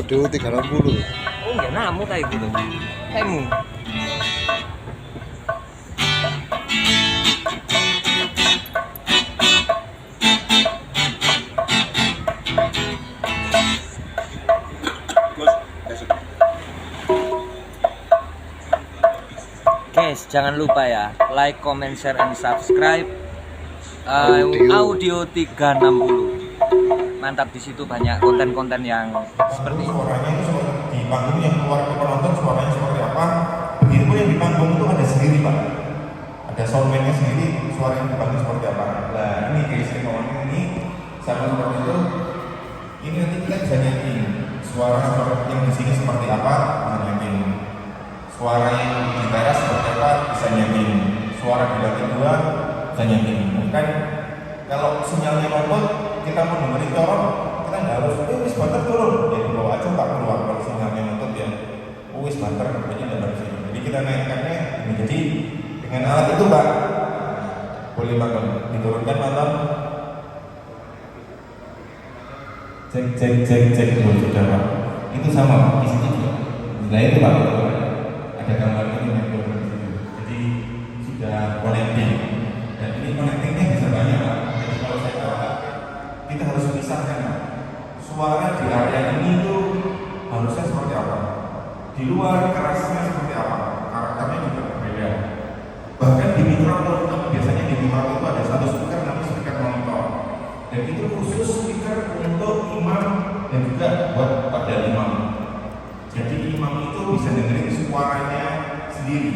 Audio 360. Oh nggak namu kayak gitu. Kamu. Guys, jangan lupa ya, like, comment, share, and subscribe audio 360. Mantap, di situ banyak konten-konten yang seperti ini. Suaranya itu seperti di panggung yang keluar ke penonton suaranya seperti apa. Begitu yang di panggung itu ada sendiri Pak. Ada soundman-nya sendiri, suara yang di panggung seperti apa. Nah ini keistimewaannya ini sama seperti itu. Ini nanti kita bisa nyanyi suara seperti yang di sini seperti apa, bisa nyanyi. Suara yang di teras seperti apa, bisa nyanyi. Suara di lantai 2 bisa nyanyi. Bukan kalau sinyalnya lopot, kita mau dengerin corong, kita nggak harus wis banter turun, ya bawa aja tak keluar kalau sinyalnya nutup ya wis banter kerjanya nggak harus ini. Jadi kita naikkannya ini. Jadi dengan alat itu Pak boleh banget diturunkan nonton cek dulu sudah Pak. Itu sama di situ juga. Nah itu Pak ada gambarnya di situ. Jadi sudah connecting dan ini connectingnya bisa banyak Pak. Jadi kalau saya katakan kita harus memisahkan suara di area ini tuh harusnya seperti apa, di luar kerasnya seperti apa, karakternya juga berbeda. Bahkan di mikrofon, biasanya di mikrofon itu ada satu speaker namanya speaker monitor, dan itu khusus speaker untuk imam dan juga buat pada imam. Jadi imam itu bisa dengerin suaranya sendiri,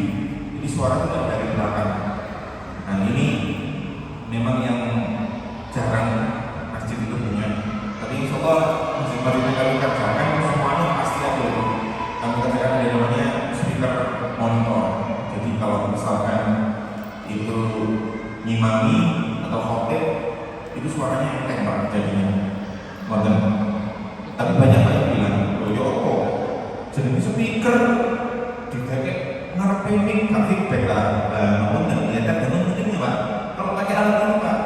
jadi suara itu tidak dari belakang. Nah ini memang yang jarang masjid itu punya. Tapi insya Allah masjid-masjid yang kami kerjakan semuanya pasti ada. Kami kerjakan ada namanya speaker monitor. Jadi kalau misalkan itu ngimami atau khotib itu suaranya enteng banget jadinya modern. Tapi banyak yang bilang, oh ya kok jadi speaker dipakai ngarepe mic gak feedback lah. Namun ternyata dengan ini Pak, kalau pakai alat ini Pak,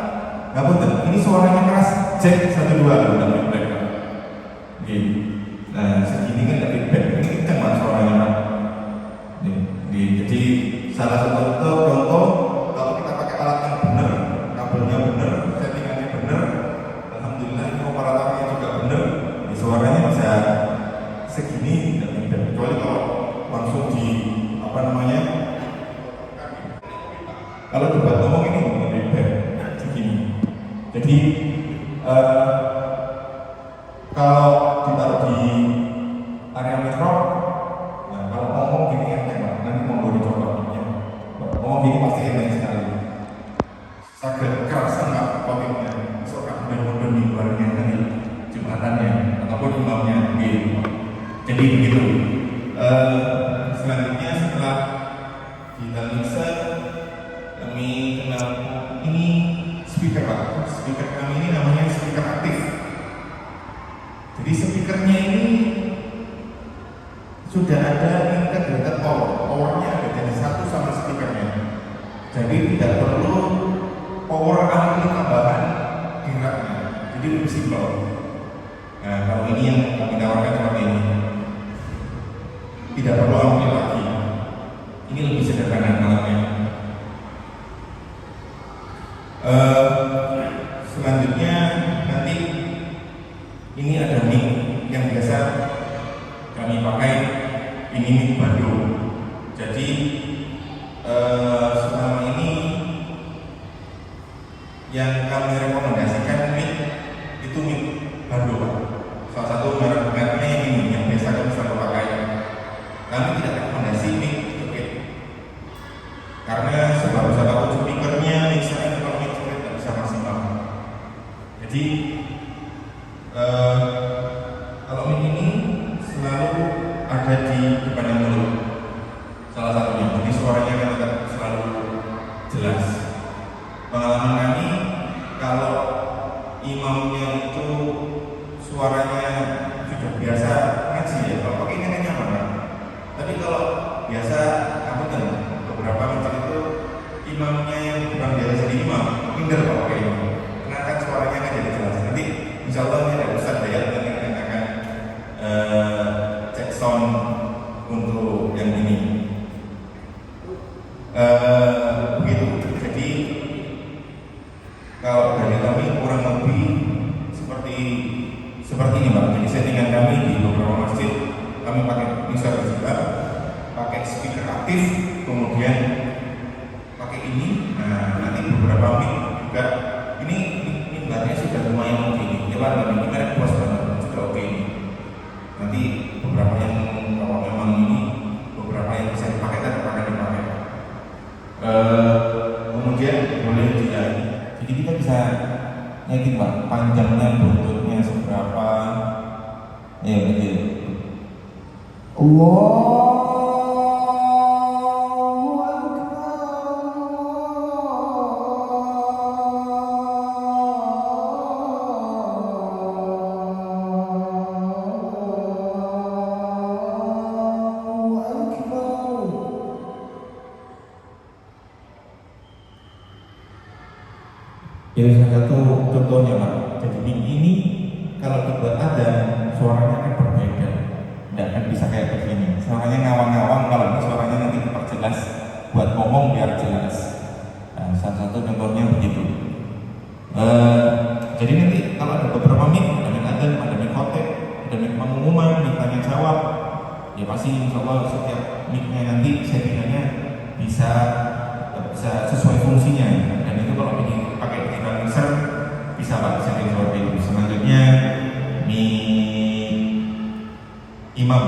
nggak betul. Ini suaranya keras. Cek 1 2 udah feedback Pak. Oke. Nah segini kan nggak feedback. Ini kenceng Pak suaranya Pak. Jadi salah satu contoh kalau kita pakai alat yang benar, kabelnya benar, settingannya benar, alhamdulillah ini operatornya juga benar, suaranya bisa segini nggak feedback. Kecuali kalau langsung di apa namanya, kalau debat ngomong ini nggak feedback segini. Jadi kalau ditaruh di area mikro, nah kalau ngomong gini enteng Pak, nanti mau dicoba ya. Ngomong gini pasti enteng sekali. Sangat keras sangat komitnya, soal benar-benar di luarnya tadi jumlatannya ataupun imamnya gitu. Jadi begitu. Selanjutnya setelah kita mixer, kami kenal ini speaker Pak. Speaker kami ini namanya speaker aktif. Jadi speakernya ini sudah ada integrated powernya ada jadi satu sama speakernya. Jadi tidak perlu power ampli tambahan di raknya. Jadi lebih simpel. Nah kalau ini yang kami tawarkan seperti ini, tidak perlu ampli lagi. Ini lebih sederhana alatnya. Selanjutnya nanti ini ada mic yang biasa kami pakai, ini mic Bandung. Jadi selama ini yang kami rekomendasikan mic itu mic Bandung. Salah satu merek-mereknya yang ini yang biasa kami selalu pakai. Kami tidak rekomendasi mic Jogja karena sebagus apapun speakernya, mixernya kalau mic Jogja tidak bisa maksimal. Jadi kalau mic ini selalu ada di depannya mulut, salah satunya. Jadi suaranya kan tetap selalu jelas. Pengalaman kami kalau imamnya itu suaranya sudah biasa ngaji ya, kalau pakai ini kan nyaman kan. Tapi kalau biasa apa kan beberapa masjid itu imamnya yang bukan biasa jadi imam, minder kalau pakai ini. Karena kan suaranya kan jadi jelas. Nanti insya Allah ini ada Ustaz Dayat yang akan sound untuk yang ini. Begitu. Jadi kalau dari kami kurang lebih seperti ini Mbak. Jadi settingan kami di beberapa masjid kami pakai mixer juga, pakai speaker aktif, kemudian pakai ini. Nah, nanti beberapa mic juga. Ini mimbarnya sudah lumayan oke ini. Ya Pak, ini merek puas banget, sudah oke ini. Nanti beberapa yang kalau memang ini beberapa yang bisa dipakai kan dipakai. Kemudian boleh dilihat. Jadi kita bisa naikin Pak, panjangnya, buntutnya seberapa. Ya begitu. Jadi salah satu contohnya Pak, jadi ini kalau dibuat ada suaranya akan berbeda, tidak akan bisa kayak begini. Suaranya ngawang-ngawang, kalau ini suaranya nanti diperjelas buat ngomong biar jelas. Nah, salah satu contohnya begitu. Jadi nanti kalau ada beberapa mic, ada mic adhan, ada mic khotib, ada mic pengumuman, mic tanya jawab, ya pasti insya Allah setiap mic-nya nanti settingannya bisa sesuai fungsinya. Dan itu kalau pakai digital mixer bisa Pak setting seperti itu. Selanjutnya imam.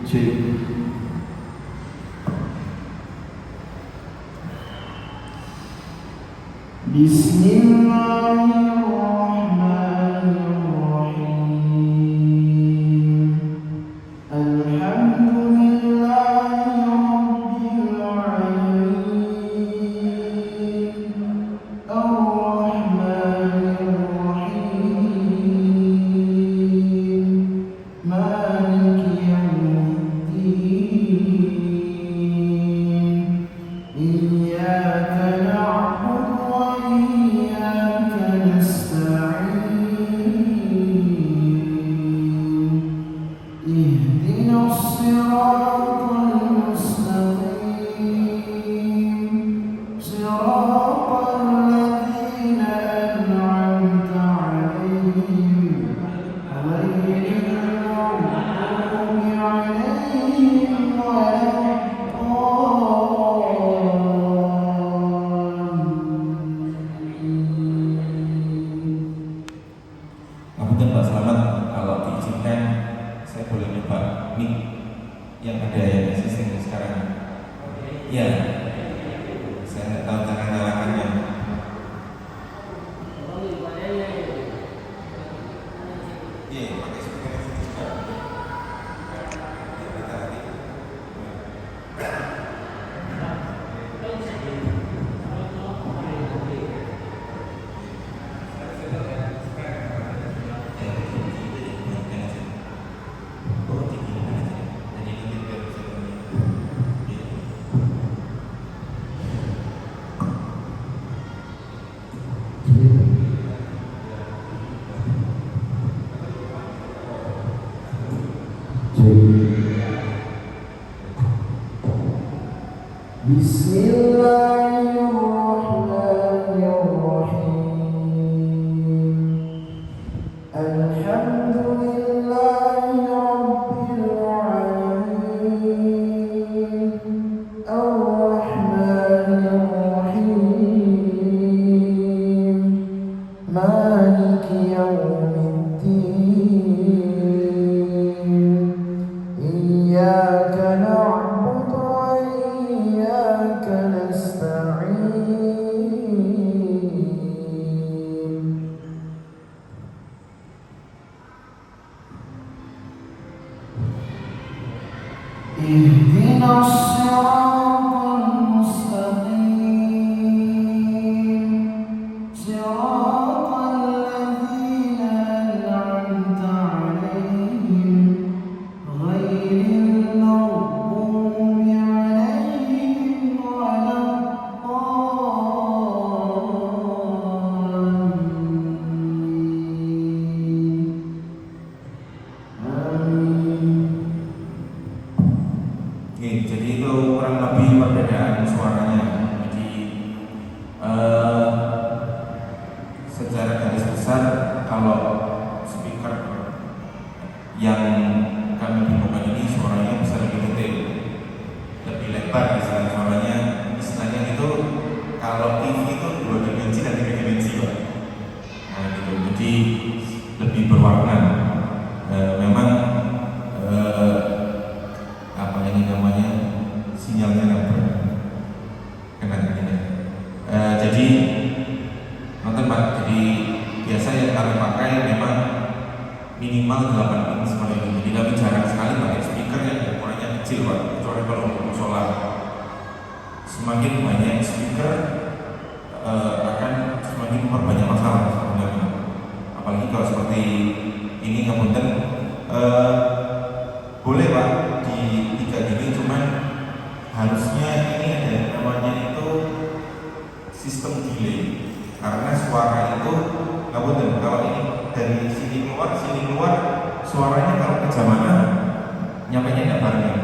Cik. Bismillahirrahmanirrahim. Alhamdulillahirabbil alamin. Ar-Rahmanirrahim. Maliki yaumiddin. Iyyaka na'budu wa iyyaka nasta'in. Ihdinas siratal mustaqim. Siratal ladzina an'amta 'alaihim ghairil maghdubi 'alaihim Ngapunten Pak Selamat, kalau diizinkan saya boleh nyoba mic yang ada yang existing sekarang. Ya, saya nggak tahu cara nyalakannya. Iya, pakai speaker juga. Bismillahirrahmanirrahim. Alhamdulillahirabbil alamin. Ar-Rahmanirrahim. Maliki yaumiddin. Iyyaka na'budu wa iyyaka nasta'in. Ihdinas siratal Kalau TV itu 2 dimensi dan 3 dimensi, Pak. Nah, gitu. Jadi lebih berwarna. Memang apa ini namanya, sinyalnya nggak kena ini. Jadi nonton Pak. Jadi biasa yang kami pakai memang minimal 8 inch seperti ini. Jadi kami jarang sekali pakai speaker yang ukurannya kecil Pak. Kecuali kalau untuk musola. Semakin banyak speaker akan semakin memperbanyak masalah sebenarnya. Apalagi kalau seperti ini ngapunten, boleh Pak di 3 dB, cuman harusnya ini ada namanya itu sistem delay, karena suara itu ngapunten, kalau ini dari sini keluar suaranya kalau ke jamaah nyampainya nggak bareng.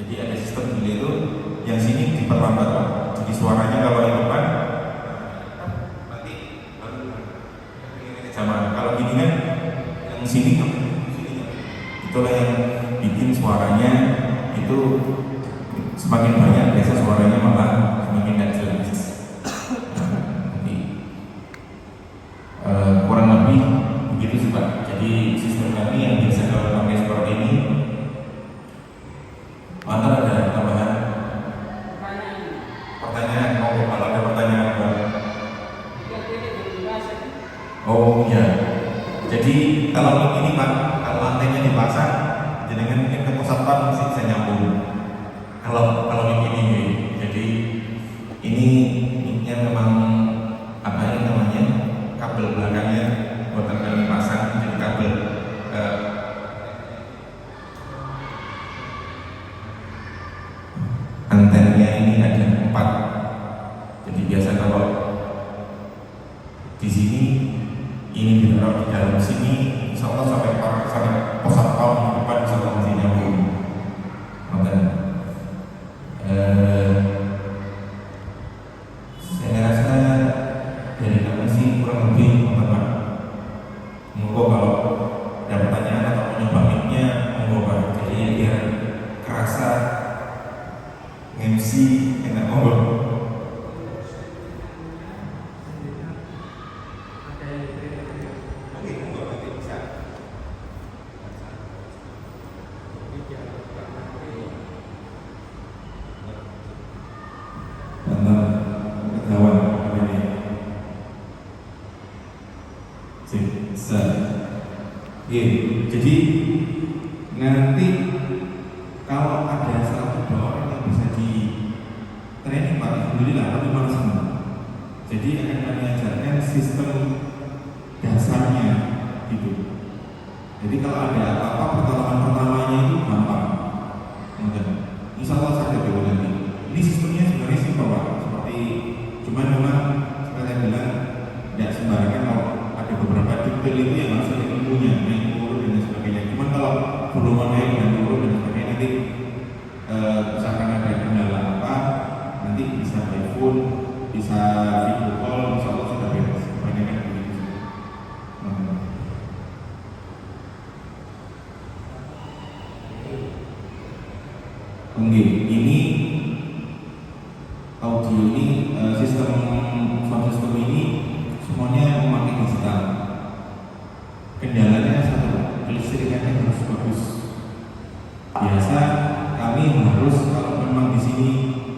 Jadi ada sistem delay itu, yang sini diperlambat Pak. Jadi suaranya kalau yang depan nanti baru ke jamaah. Kalau gini kan yang sini itulah yang bikin suaranya itu semakin banyak, biasa suaranya malah semakin tidak jelas. Jadi kurang lebih begitu sih Pak. Jadi sistem kami yang biasa kalau pakai seperti ini. Mantan ada tambahan pertanyaan? Oh, kalau ada pertanyaan Pak. Oh iya. Jadi kalau ini Pak, kalau lantainya dipasang, jenengan mungkin ke pusat Pak mesti bisa nyambung. Kalau ini, jadi ini memang apa ini namanya, kabel belakangnya buatan kami pasang, jadi kabel antennya ini ada 4. Jadi biasa kalau di sini ini ditaruh di dalam sini, insya Allah sampai pusat tahun di depan bisa masih nyambung. Saya rasa dari kami sih kurang lebih Pak. Monggo kalau ada pertanyaan atau mencoba mic-nya, monggo Pak. Jadi biar kerasa MC enak, monggo. Jadi nanti kalau ada 1-2 orang yang bisa di training Pak, alhamdulillah kami malas semua. Jadi akan kami ajarkan sistem dasarnya gitu. Jadi kalau ada apa-apa pertolongan pertamanya itu gampang. Insya Allah saja dulu nanti. Ini sistemnya sebenarnya simpel Pak. Seperti cuman memang seperti saya bilang tidak sembarangan, kalau ada beberapa detail itu yang harus ada ilmunya, naik turun dan sebagainya. Cuman kalau volume naik dan turun dan sebagainya nanti misalkan ada kendala apa, nanti bisa by phone, bisa video call, insya Allah sudah beres. Kebanyakan begitu. Ini audio ini sistem sound system ini semuanya memakai digital. Kendalanya satu, kelistrikannya harus bagus. Biasa kami harus, kalau memang di sini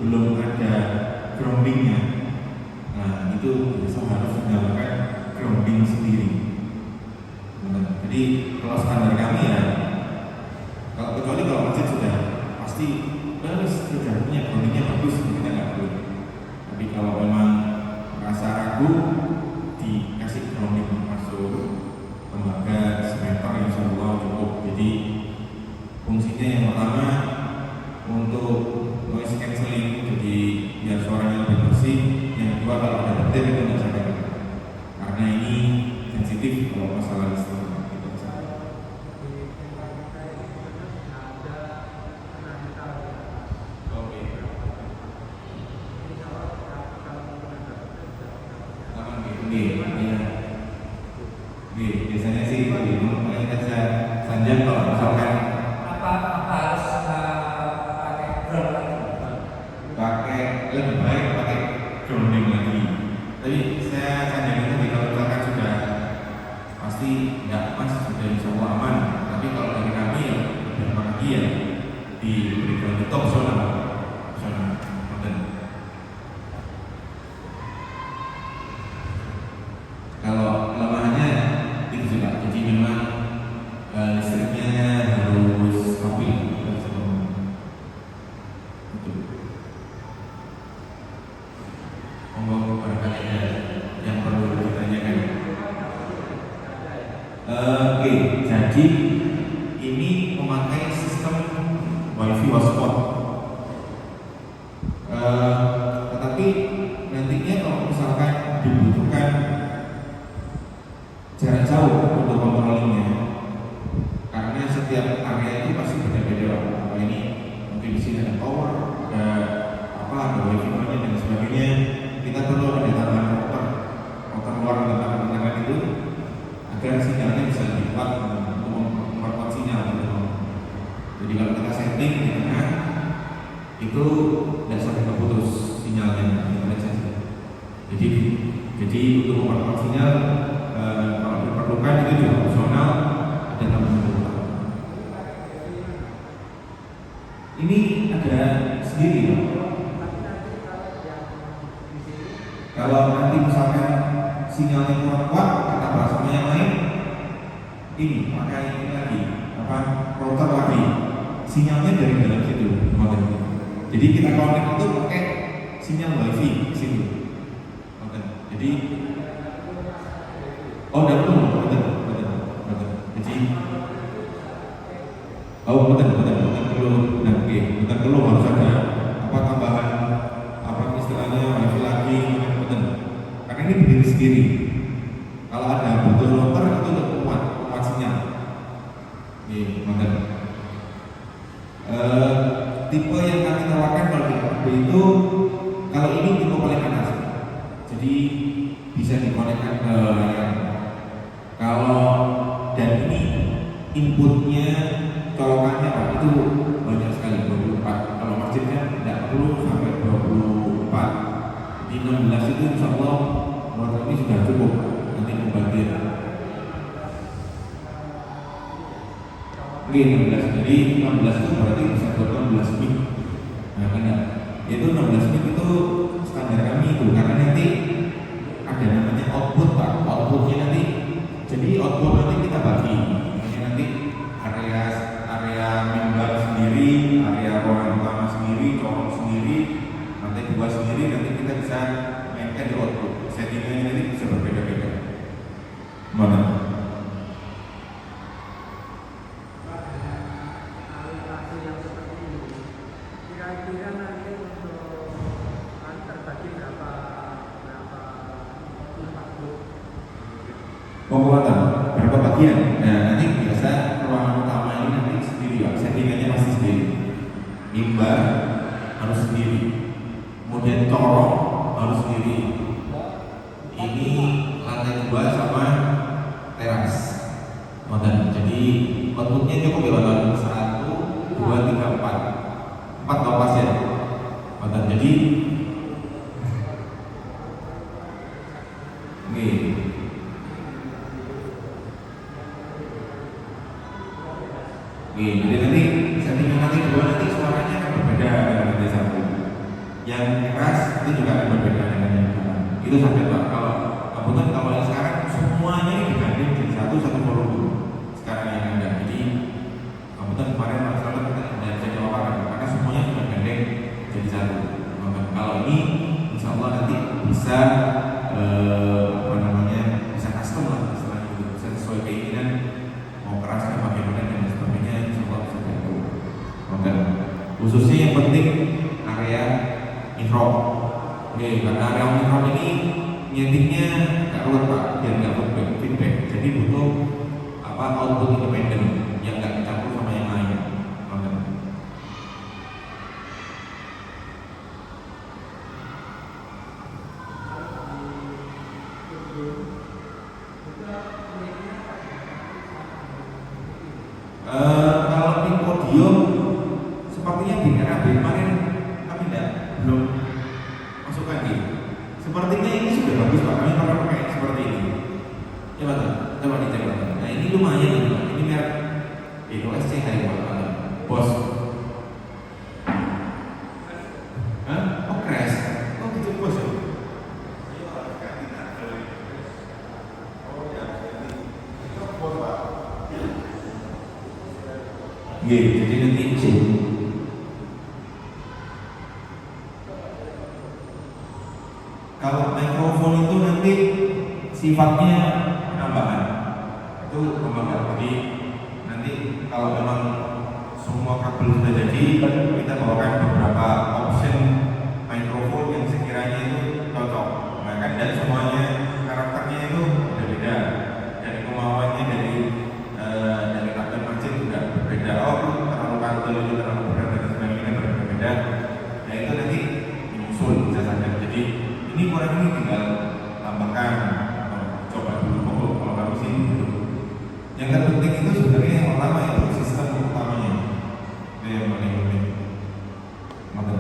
belum ada groundingnya, nah itu biasa harus menggunakan grounding sendiri. Jadi kalau standar kami ya, kecuali kalau masjid sudah pasti harus sudah punya groundingnya bagus, kita nggak perlu. Tapi kalau memang merasa ragu, dikasih grounding masuk lembaga semeter insya Allah cukup. Jadi fungsinya yang pertama untuk noise cancelling, jadi biar suaranya lebih bersih. Yang kedua kalau ada petir itu nggak sampai, karena ini sensitif kalau masalah listrik. Biasanya sih ini makanya kita sanjang kalau misalkan apa harus pakai drone lagi? pakai lebih baik pakai Tapi saya sadari tadi kalau misalkan sudah pasti nggak pas, sudah insya Allah aman. Tapi kalau dari kami ya berapa lagi ya diberikan itu opsional. Kalau kelemahannya itu juga, jadi memang listriknya harus stabil. Monggo barangkali ada yang perlu ditanyakan. Oke, jadi ini memakai sistem WiFi hotspot. Tetapi nantinya kalau misalkan dibutuhkan jarak jauh untuk kontrolnya, karena setiap area itu pasti beda-beda. Apa ini mungkin di sini ada tower, ada apa, ada wifi dan sebagainya. Kita perlu ada tambahan router luar tentang internet itu agar sinyalnya bisa lebih kuat untuk memperkuat sinyal. Jadi kalau kita setting di tengah itu tidak sampai terputus sinyalnya, internet saja. Jadi untuk memperkuat sinyal kalau diperlukan itu juga opsional, ada tambahan router. Ini ada sendiri loh. Kalau nanti misalkan sinyalnya kurang kuat, kita bahas sama yang lain, ini pakai ini lagi, apa, router lagi, sinyalnya dari dalam situ. Jadi kita connect itu pakai sinyal wifi di situ. Jadi udah perlu, betul. Jadi betul. Nah, oke, betul perlu harus ada apa tambahan apa istilahnya wifi lagi, betul. Karena ini berdiri sendiri. Kalau ada butuh router itu udah kuat sinyal. Betul. Tipe yang kami tawarkan kalau di HP itu, kalau ini tipe paling atas, jadi bisa dikonekkan ke layar. Kalau dan ini inputnya colokannya Pak itu banyak sekali, 24. Kalau masjidnya tidak perlu sampai 24. Di 16 itu insya Allah menurut kami sudah cukup nanti membagi. Oke, 16. Jadi 16 itu berarti bisa buat 16 mic. Nah, benar. Itu 16 mic itu standar kami itu, karena nanti ada namanya output Pak. Outputnya nanti, jadi output nanti kita bagi. Nanti area mimbar sendiri, area ruangan utama sendiri, colong sendiri, nanti dua sendiri, nanti kita bisa mainkan di output. Settingannya nanti bisa berbeda-beda. Mana? Pembuatan berapa bagian? Nah, nanti biasa ruangan utama ini nanti sendiri Pak, settingannya pasti sendiri. Mimbar harus sendiri, kemudian corong harus sendiri. Ini lantai 2 sama teras. Jadi outputnya cukup ya Pak, 1, 2, 3, 4 pas ya. Jadi jadi nanti settingan nanti 2 nanti suaranya akan berbeda dengan lantai 1. Yang keras itu juga akan berbeda dengan yang depan. Itu sampai Pak. Kalau yang sekarang semuanya ini digandeng jadi satu volume. Sekarang yang ada. Jadi kemarin Pak Selamat kita tidak bisa jawaban karena semuanya sudah gandeng jadi satu. Kalau ini insya Allah nanti bisa bisa custom lah istilahnya, bisa sesuai keinginan mau kerasnya bagaimana dan sebagainya, insya Allah bisa bantu. Khususnya yang penting area mihrab. Karena area mihrab ini nyetingnya nggak ruwet Pak, biar nggak feedback. Jadi butuh output independen yang nggak dicampur sama yang lain. Kalau di podium sepertinya di RAB kemarin kami belum masukkan gitu. Sepertinya ini sudah bagus Coba tuh, coba dicek. Nah ini lumayan ini, Pak. Ini merek EOSC kayak apa? Bos. Hah? Oh crash. Oh gitu bos ya. Jadi nanti cek. Kalau mikrofon itu nanti sifatnya penambahan, itu penambahan. Jadi nanti kalau memang semua kabel sudah jadi, kita bawakan beberapa option mikrofon yang sekiranya itu cocok. Nah kan dan semuanya karakternya itu beda-beda. Dari kemauannya dari kabel mancing juga berbeda. Oh terlalu kabel itu terlalu berat dan sebagainya berbeda. Nah itu nanti menyusul bisa saja. Jadi ini kurang ini tinggal tambahkan, coba dulu kalau kamu sih gitu. Yang terpenting itu sebenarnya yang pertama itu sistem utamanya. Itu yang paling penting. Maka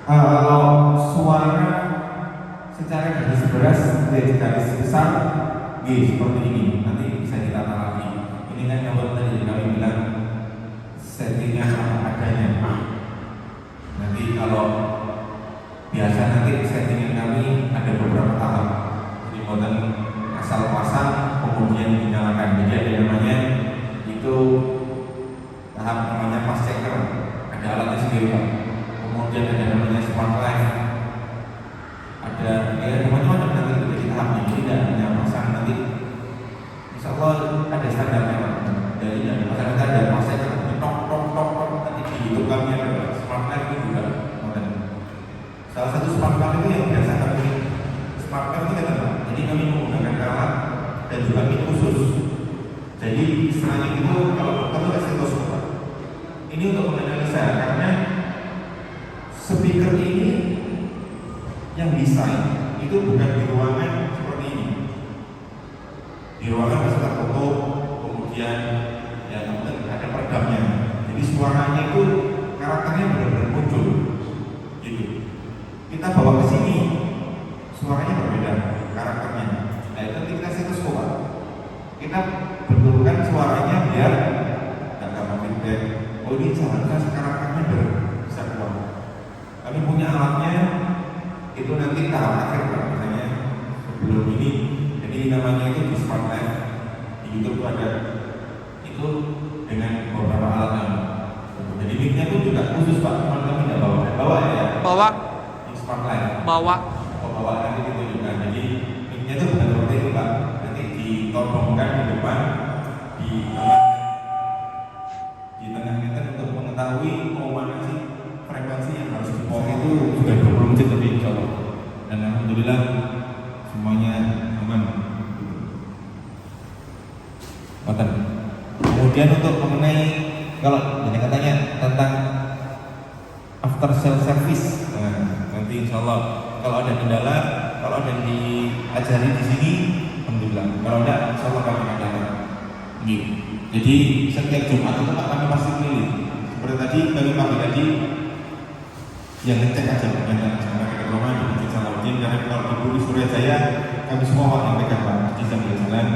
kalau suara secara garis beras dari garis besar seperti ini, nanti bisa ditata lagi. Ini kan kalau tadi kami bilang settingnya apa adanya. Nanti kalau biasa nanti settingan kami ada beberapa tahap. Jadi buatan asal pasang kemudian dinyalakan. Jadi ada namanya itu tahap namanya fast checker. Ada alatnya sendiri Pak. Kemudian ada namanya smart life, ada macam-macam nanti jadi tahapnya. Jadi tidak hanya pasang nanti, insya Allah ada standarnya Pak. Jadi ada ada pasang tok nanti dihitungkannya ada smart life itu juga. Salah satu smart life itu yang biasa kami smart life itu kan Pak. Jadi kami menggunakan alat dan juga mic khusus. Jadi istilahnya itu kalau perlu stetoskop. Ini untuk menganalisa karena speaker ini yang desain itu bukan di ruangan seperti ini. Di ruangan bisa foto, kemudian ya ada peredamnya. Jadi suaranya itu karakternya benar-benar muncul. Gitu. Kita bawa ke sini, suaranya berbeda karakternya. Nah itu kita stetoskop. Kita betulkan suaranya biar nggak gampang feedback. Oh ini seharusnya karakternya bisa keluar. Kami punya alatnya itu nanti tahap akhir misalnya sebelum ini. Jadi namanya itu di Smart Life di YouTube ada itu dengan beberapa alat. Jadi mic-nya pun juga khusus Pak, cuma kami tidak bawa ya. Bawa di Smart Life. Bawa nanti ditunjukkan. Jadi mic-nya itu bukan seperti itu Pak. Nanti ditodongkan di depan di tengah meter untuk mengetahui mau mana sih frekuensi yang harus dipotong itu sudah 20 menit lebih insya Allah. Dan alhamdulillah semuanya aman. Mantap. Kemudian untuk mengenai kalau banyak katanya tentang after sale service, nah, nanti insya Allah kalau ada kendala, kalau ada yang diajari di sini, alhamdulillah. Kalau enggak, insya Allah kami akan gitu. Jadi setiap Jumat itu kami pasti pilih. Seperti tadi kami pagi tadi yang ngecek aja, yang jangan dekat rumah di Masjid Salahuddin. Karena kalau di Budi Suryajaya kami semua yang pegang Pak, di sambil jalan.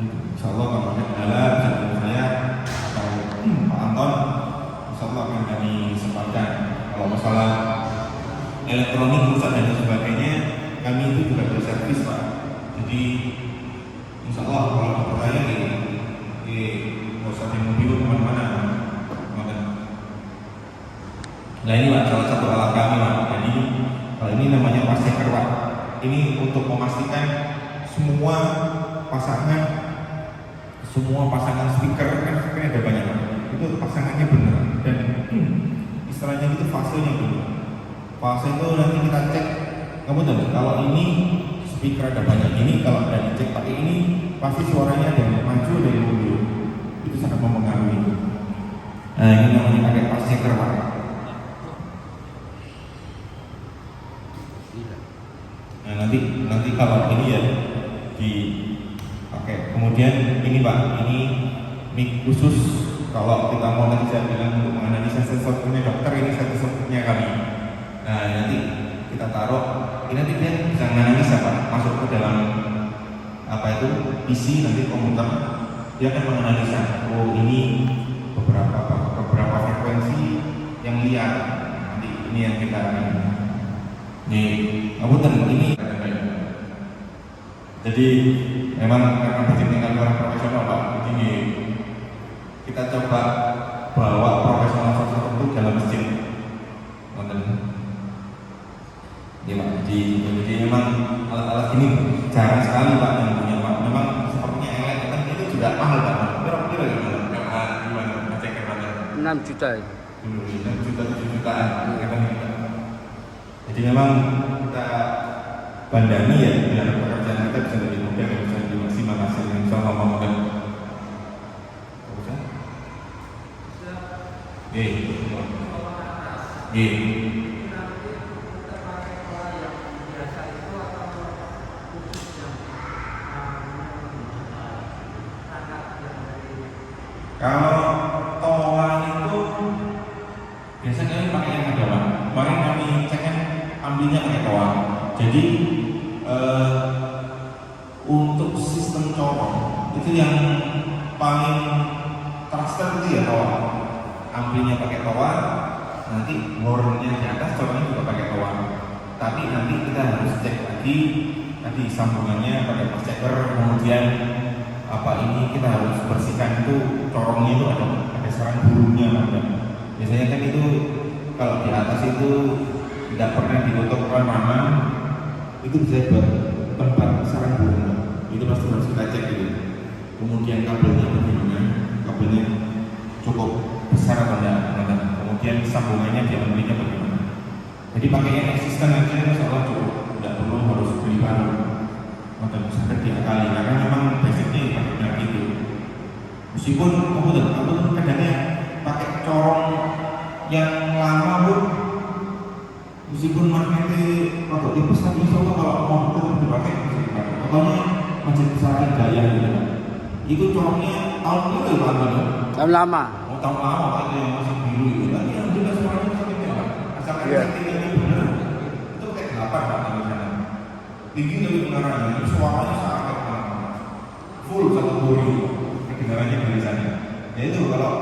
Insya Allah kalau ada kendala bisa dengan saya atau Pak Anton, insya Allah akan kami sempatkan. Kalau masalah elektronik rusak dan sebagainya, kami itu juga berservis Pak. Jadi insya Allah kalau ada pertanyaan nggak usah di mobil kemana-mana. Nah ini Pak salah satu alat kami Pak. Jadi kalau ini namanya fast checker Pak. Ini untuk memastikan semua pasangan speaker kan ada banyak Pak. Itu pasangannya benar dan istilahnya itu fasenya benar. Fase itu nanti kita cek. Kamu tahu kalau ini speaker ada banyak ini, kalau ada dicek pakai ini pasti suaranya ada yang maju dari mobil. Itu sangat mempengaruhi. Nah ini namanya pakai fast checker Pak. Nah, nanti kalau ini ya dipakai. Kemudian ini Pak, ini mic khusus kalau kita mau, nanti saya bilang untuk menganalisa stetoskopnya dokter, ini stetoskopnya kami. Nah nanti kita taruh, ini nanti dia bisa menganalisa Pak, masuk ke dalam apa itu PC, nanti komputer dia akan menganalisa, oh ini beberapa frekuensi yang liar. Nanti ini yang kita nih, ini. Jadi memang karena berjenjang orang profesional Pak, jadi kita coba bawa profesional tertentu dalam masjid. Ya Pak, jadi memang alat-alat ini jarang sekali Pak yang punya Pak. Memang sepertinya elek kan itu juga mahal Pak. Kira-kira gimana? Ngecek mana? 6 juta itu. 6 juta, 7 jutaan. Jadi memang kita bandani ya, biar pekerjaan kita bisa lebih mudah dan bisa lebih maksimal hasilnya. Insyaallah moga-moga. Kalau toa itu biasanya kami pakai yang ada Pak. Kemarin kami cek kan ambilnya pakai toa. Jadi untuk sistem corong itu yang paling trusted itu ya toa. Ambilnya pakai toa, nanti hornnya di atas, corongnya juga pakai toa. Tapi nanti kita harus cek lagi tadi sambungannya pakai post checker, kemudian apa ini kita harus bersihkan itu corongnya itu ada sarang burungnya Pak. Biasanya kan itu kalau di atas itu tidak pernah ditutup rekaman, itu bisa buat tempat sarang burung. Itu pasti harus kita cek gitu. Kemudian kabelnya bagaimana? Kabelnya cukup besar atau tidak? Kemudian sambungannya diameternya bagaimana? Jadi pakai yang eksisten aja insyaallah cukup, tidak perlu harus beli baru. Maka bisa diakali karena memang basicnya pakai itu. Meskipun kamu kadangnya pakai corong yang lama pun, meskipun magnetnya produk tipis, tapi insyaallah kalau mau tetap dipakai bisa dipakai. Pokoknya masjid besar gaya gitu kan. Itu corongnya tahun itu Pak. Tahun lama. Oh tahun lama Pak, itu yang masih biru itu. Tapi yang jelas suaranya sakitnya Pak. Asalkan settingnya benar, itu kayak 8 Pak di sana. Tinggi dari menaranya, itu suaranya sangat full satu buri kedengarannya dari sana. Ya itu kalau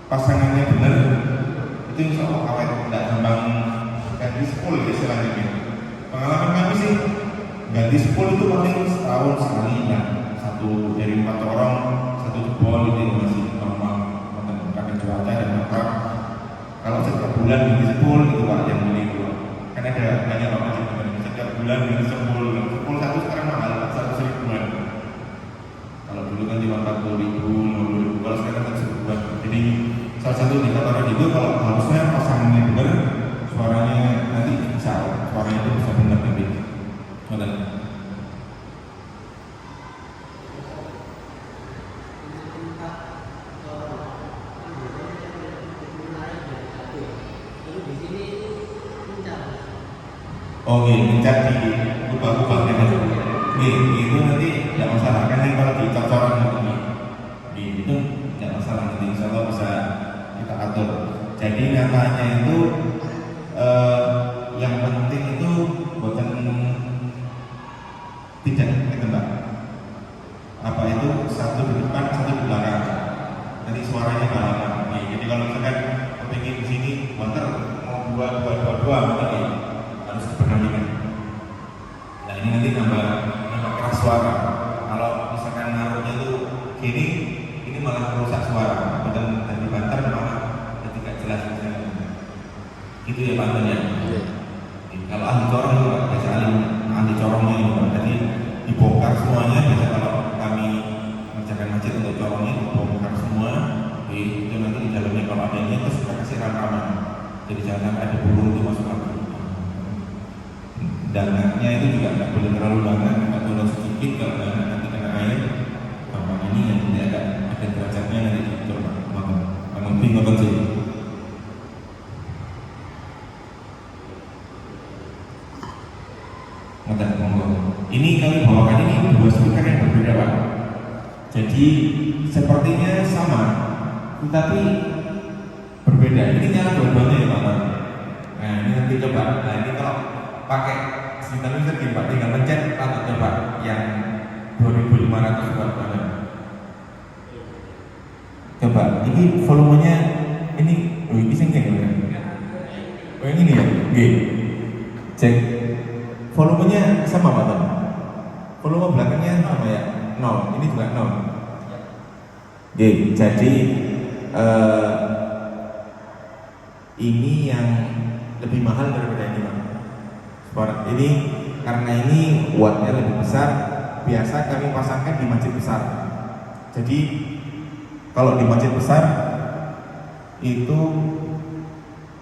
pasangannya benar, itu insya Allah awet, tidak gampang ganti spool ya istilahnya. Pengalaman kami sih ganti spool itu paling setahun sekali ya, satu dari 4 orang, satu jebol itu masih normal karena cuaca dan maka kalau setiap bulan ganti spool itu Pak yang beli itu kan ada banyak Pak setiap bulan ganti spool satu sekarang mahal 100 ribuan. Kalau dulu kan cuma 40.000, 50.000, kalau sekarang 100 ribuan. Jadi salah satu indikator itu kalau harusnya pasangannya benar, suaranya nanti bisa, suaranya itu bisa benar nanti. Oh iya, mencet di kubah-kubah kan. Itu nanti tidak masalah kan, kalau di cocoran itu tidak masalah, nanti insya Allah bisa kita atur. Jadi nyatanya itu yang penting itu bukan tidak ketembak. Apa itu satu di depan, satu di belakang. Nanti suaranya barengan. Jadi kalau misalkan kepingin di sini, motor mau dua, nanti harus diperhatikan. Nah ini nanti nambah keras suara. Kalau misalkan naruhnya itu gini, ini malah merusak suara. Dan dibantar malah tidak jelas. Itu ya Pak ya. Kalau ahli corong itu biasa ahli corongnya itu Pak. Jadi dibongkar semuanya. Biasa kalau kami mengerjakan masjid untuk corongnya dibongkar semua. Itu nanti di dalamnya kalau ada ini terus kita kasih rekaman. Jadi jangan ada burung itu masuk lagi. Dananya itu juga tidak boleh terlalu banyak, tidak boleh sedikit. Kalau nanti kena air, gampang ini nanti ada derajatnya nanti diatur Pak. Kamu bingung sih. Ini kami bawakan ini dua speaker yang berbeda Pak. Jadi sepertinya sama, tetapi berbeda. Ini nyala dua-duanya ya Pak. Nah ini nanti coba. Nah ini kalau pakai sebentar ini segini Pak, tinggal pencet atau coba yang 2500 watt mana. Coba, ini volumenya ini, ini sengkeng kan? Oh yang ini ya? Oke. Cek. Volumenya sama Pak Tom? Volume belakangnya sama ya? 0, ini juga 0. Oke, jadi ini yang lebih mahal daripada ini Pak. Ini karena ini wattnya lebih besar, biasa kami pasangkan di masjid besar. Jadi kalau di masjid besar itu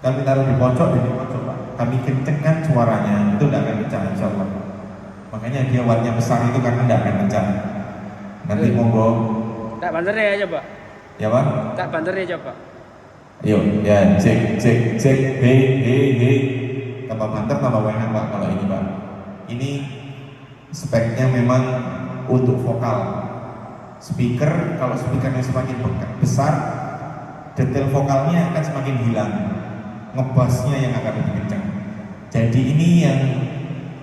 kami taruh di pojok, Pak. Kami kencengkan suaranya, itu tidak akan pecah insya Allah. Makanya dia wattnya besar itu karena tidak akan pecah. Nanti monggo. Tak banternya aja Pak. Ya Pak. Tak banternya aja Pak. Yuk, ya cek, he. Tambah banter tambah enak Pak kalau ini Pak. Ini speknya memang untuk vokal. Speaker, kalau speakernya semakin besar, detail vokalnya akan semakin hilang, ngebassnya yang akan lebih kencang. Jadi ini yang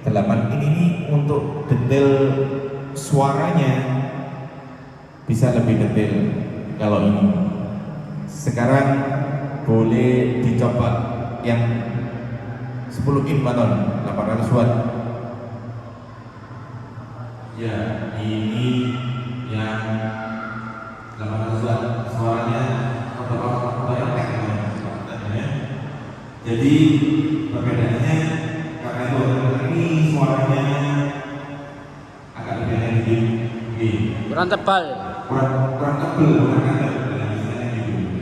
8 ini untuk detail suaranya bisa lebih detail. Kalau ini sekarang boleh dicoba yang 10 in Pak Ton, 800 watt. Ya, ini yang 800 watt suaranya jadi perbedaannya karena itu ini suaranya agak lebih energi, Kurang tebal. kurang tebal, kurang tebal.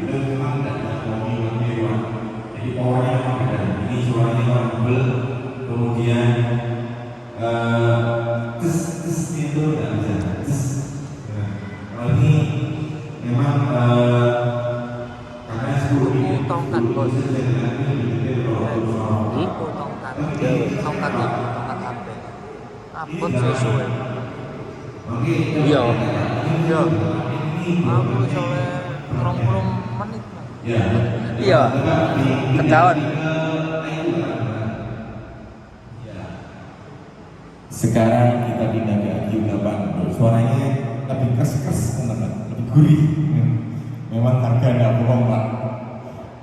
Itu memang tidak bisa jadi powernya memang beda. Ini suaranya kurang tebal, kemudian tes itu tidak bisa. Kalau ini memang karena 10 ini tongkat bos tongkat HP abot sesuai Iya. iya aku soalnya 20 menit Iya. Ketahuan. Sekarang kita pindah ke Q8. Suaranya lebih keras teman-teman, lebih gurih. Memang harga nggak bohong Pak.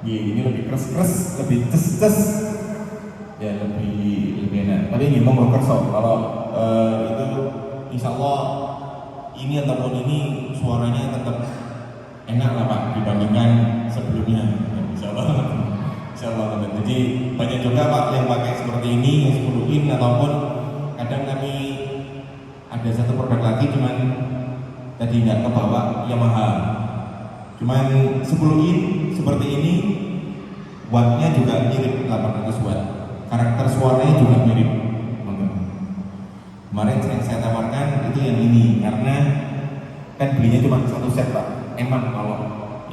Ini lebih keras, lebih tes, ya lebih enak. Tapi ini mau kerso. Kalau itu insya Allah ini ataupun ini suaranya tetap enak lah Pak dibandingkan sebelumnya. Insya Allah. Jadi banyak juga Pak yang pakai seperti ini yang 10 in ataupun kadang kami ada satu produk lagi cuman tadi nggak kebawa Yamaha. Cuman 10 in seperti ini wattnya juga mirip 800 watt. Karakter suaranya juga mirip. Kemarin yang saya tawarkan itu yang ini karena kan belinya cuma satu set Pak. Emang kalau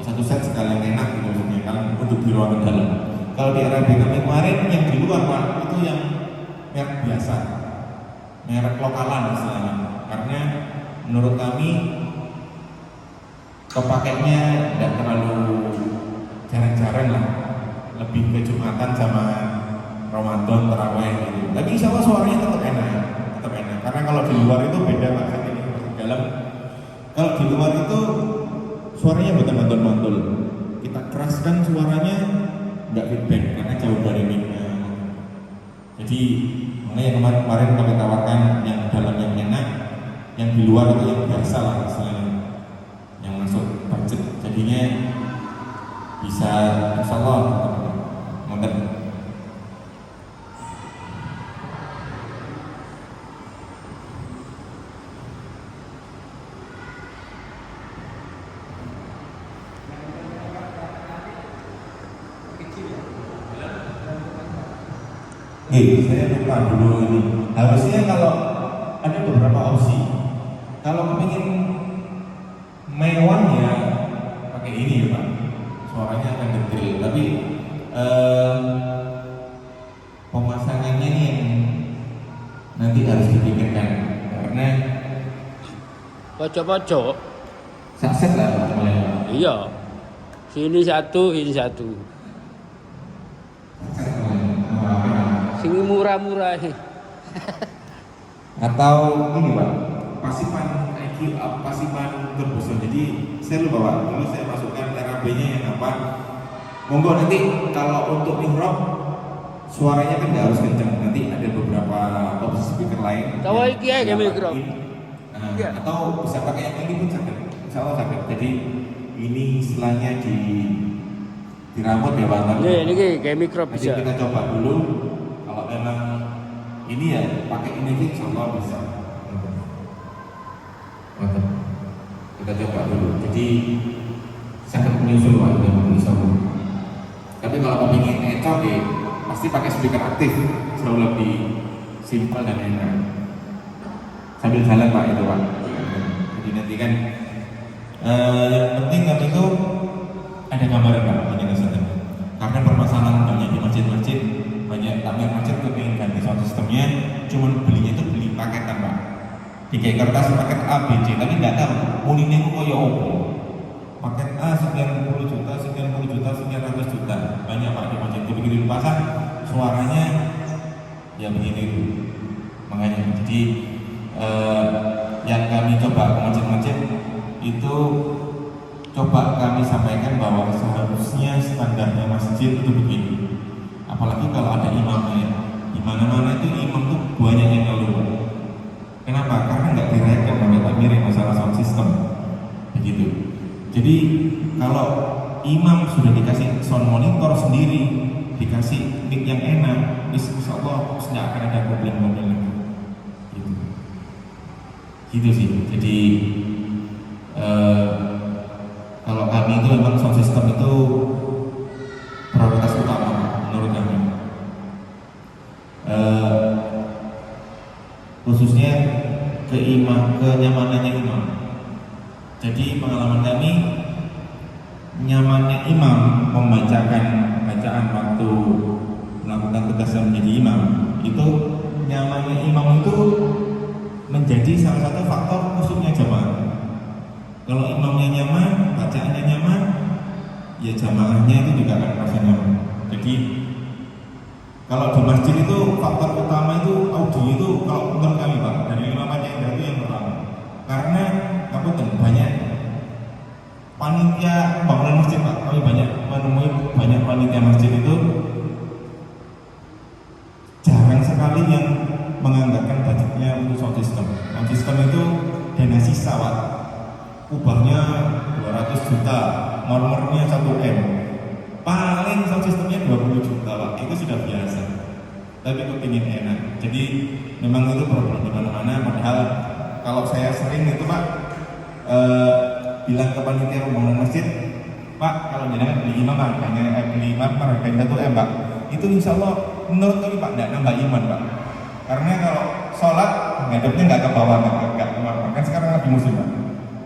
satu set sekalian enak gitu maksudnya kalau untuk di ruangan dalam. Kalau di RAB kami kemarin yang di luar Pak itu yang merek biasa, merek lokalan istilahnya. Karena menurut kami kepakainya tidak terlalu jarang-jarang lah, lebih ke Jumatan sama Ramadan terawih gitu. Tapi insya Allah suaranya tetap enak. Karena kalau di luar itu beda Pak, ini dalam. Kalau di luar itu suaranya betul-betul mantul. Kita keraskan suaranya nggak feedback karena jauh dari mic-nya. Jadi makanya kemarin kami tawarkan yang dalam yang enak, yang di luar itu yang biasa lah istilahnya, yang masuk budget. Jadinya bisa insya Allah mungkin. Saya lupa dulu ini. Harusnya kalau ada beberapa opsi. Kalau kepingin mewah ya pakai ini ya Pak. Suaranya akan detail. Tapi pemasangannya ini yang nanti harus dipikirkan. Pojok-pojok. Sukses lah semuanya. Iya. Sini satu, ini satu. Sini murah-murah. Atau ini Pak, pasipan IQ, pasipan terbesar. Jadi saya lupa Pak, dulu saya masukkan RAB-nya yang apa. Monggo nanti kalau untuk mihrab suaranya kan nggak harus kencang. Nanti ada beberapa opsi speaker lain. Tahu iki ya mihrab. Nah, atau bisa pakai yang ini pun sakit. Insya Allah sakit. Jadi ini istilahnya dirambut ya Pak. Ini kayak mikro Nanti bisa. kita coba dulu. Kalau memang ini ya pakai ini insya Allah bisa. Kita coba dulu. Jadi sangat menyusul Pak dengan menyusul. Tapi kalau ingin eco pasti pakai speaker aktif, selalu lebih simpel dan enak. Sambil jalan Pak itu Pak. Jadi nanti kan yang penting kami itu ada gambaran Pak ini Ustaz. Karena permasalahan banyak di masjid-masjid, banyak takmir masjid tuh pengen ganti sound systemnya, cuman belinya itu beli paketan Pak. Di kertas paket A, B, C, tapi nggak tahu muninya kok ya opo. Paket A sekian puluh juta, sekian puluh juta, sekian ratus juta, banyak Pak di masjid. Begitu dipasang, suaranya ya begini itu. Makanya jadi yang kami coba masjid-masjid itu coba kami sampaikan bahwa seharusnya standarnya masjid itu begini. Apalagi kalau ada imamnya, di mana-mana itu imam tuh banyak yang ngeluh. Kenapa? Karena nggak direken oleh takmir masalah sound system, begitu. Jadi kalau imam sudah dikasih sound monitor sendiri, dikasih mic yang enak, insya Allah tidak akan ada problem-problem lagi. Gitu sih. Jadi kalau kami itu memang sound system itu prioritas utama menurut kami. Khususnya kenyamanannya imam. Jadi pengalaman kami, nyamannya imam membacakan bacaan waktu melakukan tugasnya menjadi imam, itu nyamannya imam itu menjadi salah satu faktor khususnya jamaah. Kalau imamnya nyaman, bacaannya nyaman, ya jamaahnya itu juga akan merasa nyaman. Jadi kalau di masjid itu faktor utama itu audio itu kalau menurut kami Pak, dari 5 panitia itu yang pertama. Karena banyak panitia bangunan masjid Pak, kami banyak menemui banyak panitia masjid itu jarang sekali yang menganggarkan budgetnya untuk sound system. Sound system itu dana sisa Pak, ubahnya 200 juta, marmernya 1M, paling sound systemnya 20 juta Pak, itu sudah biasa. Tapi kepingin enak, jadi memang itu problem di mana-mana. Padahal kalau saya sering itu Pak bilang ke panitia pembangunan masjid, Pak kalau jangan beli imam harganya beli imam harganya 1M Pak, itu insya Allah menurut kami Pak tidak nambah iman Pak. Karena kalau sholat ngadepnya nggak ke bawah, nggak keluar. Kan sekarang lagi musim Pak,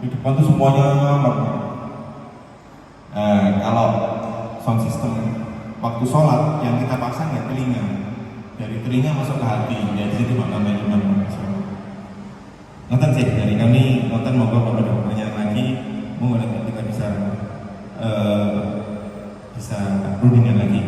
di depan tuh semuanya marmer. Kalau sound system waktu sholat yang kita pasang ya telinga, dari telinga masuk ke hati, dari situ Pak nambah iman. Nonton sih dari kami, nonton moga kalau ada pertanyaan lagi, mungkin kita bisa rundingan lagi.